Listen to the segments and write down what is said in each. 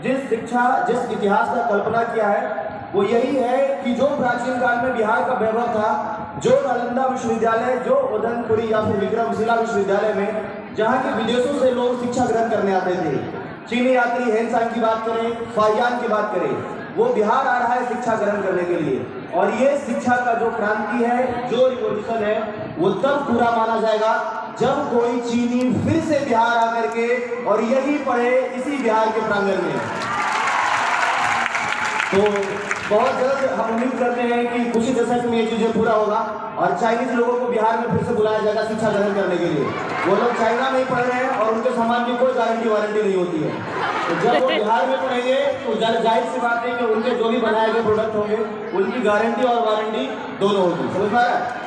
जिस इतिहास का कल्पना किया है वो यही है कि जो प्राचीन काल में बिहार का वैभव था, जो नालंदा विश्वविद्यालय, जो उदयपुरी या फिर विक्रमशिला विश्वविद्यालय में जहाँ के विदेशों से लोग शिक्षा ग्रहण करने आते थे, चीनी यात्री हेनसांग की बात करें, फाहियान की बात करें, वो बिहार आ रहा है शिक्षा ग्रहण करने के लिए। और ये शिक्षा का जो क्रांति है, जो रिवॉल्यूशन है, वो तब पूरा माना जाएगा जब कोई चीनी फिर से बिहार आकर के और यही पढ़े इसी बिहार के प्रांगण में। तो बहुत जल्द हम उम्मीद करते हैं कि कुछ ही दशक में ये चीजें पूरा होगा और चाइनीज लोगों को बिहार में फिर से बुलाया जाएगा शिक्षा ग्रहण करने के लिए। वो लोग चाइना में ही पढ़ रहे हैं और उनके सामान की कोई गारंटी वारंटी नहीं होती है। तो जब वो बिहार में पढ़ेंगे तो जाहिर सी बात है कि उनके जो भी बनाए गए प्रोडक्ट होंगे उनकी गारंटी और वारंटी दोनों होगी। समझ पा रहा है?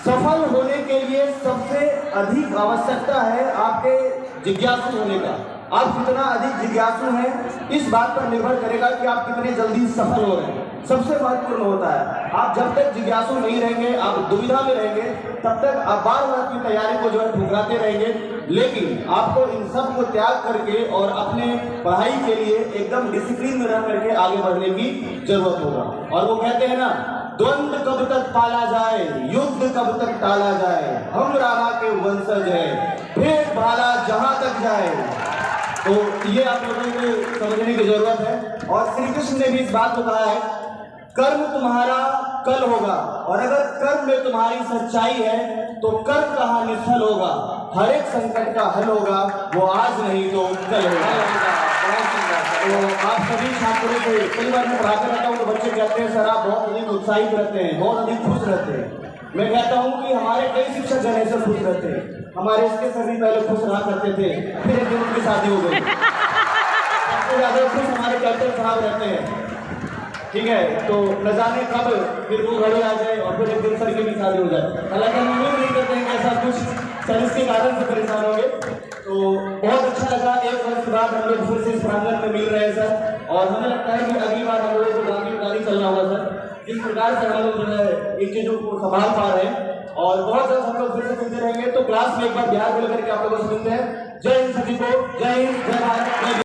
सफल होने के लिए सबसे अधिक आवश्यकता है आपके जिज्ञासु होने का। आप कितना अधिक जिज्ञासु हैं इस बात पर निर्भर करेगा कि आप कितने जल्दी सफल हो रहे हैं। सबसे महत्वपूर्ण होता है, आप जब तक जिज्ञासु नहीं रहेंगे, आप दुविधा में रहेंगे, तब तक आप बार बार अपनी तैयारी को जो है ठुकराते रहेंगे। लेकिन आपको इन सब को त्याग करके और अपने पढ़ाई के लिए एकदम डिसिप्लिन में रह करके आगे बढ़ने की जरूरत होगा। और वो कहते हैं ना, द्वंद्व कब तक पाला जाए, युद्ध कब तक टाला जाए, हम रामा के वंशज हैं, भेद भाला जहां तक जाए। तो ये आप लोगों को समझने की जरूरत है। और श्री कृष्ण ने भी इस बात को कहा है, कर्म तुम्हारा कल होगा, और अगर कर्म में तुम्हारी सच्चाई है तो कर्म कहाँ निष्फल होगा। हर एक संकट का हल होगा, वो आज नहीं तो कल होगा। तो आप सभी छात्रों से कई बार मैं पढ़ाते रहता हूँ तो बच्चे कहते हैं सर आप बहुत अधिक उत्साहित रहते हैं, बहुत अधिक खुश रहते हैं। मैं कहता हूँ कि हमारे कई शिक्षक जन ऐसे खुश रहते हैं। हमारे इसके सर भी पहले खुश रहा करते थे, फिर एक दिन उनकी शादी हो गई। सबसे ज्यादा खुश हमारे कैप्टन साहब रहते हैं, ठीक है। तो न जाने कब फिर वो घड़ी आ जाए और फिर एक दिन सर की भी शादी हो जाए। हालांकि हम उम्मीद नहीं करते हैं कि ऐसा कुछ सर इसके कारण से परेशान होंगे। तो बहुत अच्छा लगा, एक वर्ष के बाद हम लोग फिर से इस प्रांगण में मिल रहे हैं सर। और हमें लगता है कि अगली बार हम लोगों को गाड़ी चलना होगा सर। जिस प्रकार से हम लोग जो है इन चीजों को संभाल पा रहे हैं और बहुत जल्द हम लोग फिर से मिलते रहेंगे। तो क्लास में एक बार बिहार को लेकर के आप लोगों से मिलते हैं। जय हिंद सभी को, जय हिंद, जय भारत।